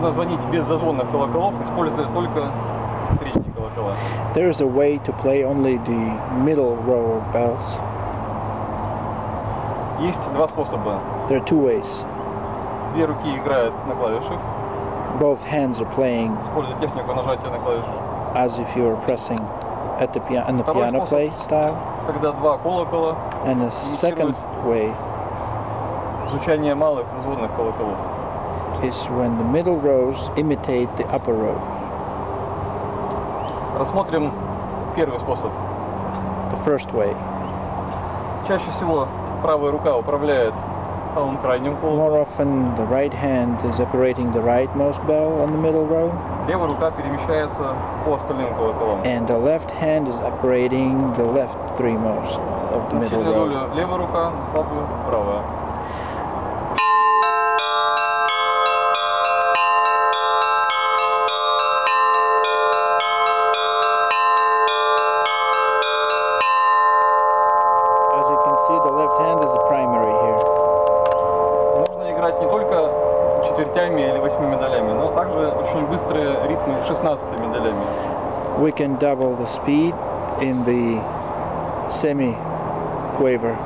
можно звонить без зазвонных колоколов, используя только средние колокола. There is a way to play only the middle row of bells. Есть два способа. There are two ways. Две руки играют на клавишах. Both hands are playing Используя технику нажатия на клавишу. as if you are pressing at the in the Второй piano способ, play style. когда два колокола And the second way звучание малых зазвонных колоколов. is when the middle rows imitate the upper row. Рассмотрим первый способ. The first way. Чаще всего правая рука управляет самым крайним колоколом. More often the right hand is operating the rightmost bell on the middle row. Левая рука перемещается по остальным колоколам. And the left hand is operating the left threemost of the На middle сильную row. долю левая рука, на слабую правая. As you can see, the left hand is the primary here. Можно играть не только четвертями или 8 медалями, но также очень быстрые ритмы 16 медалями. We can double the speed in the semi-quaver.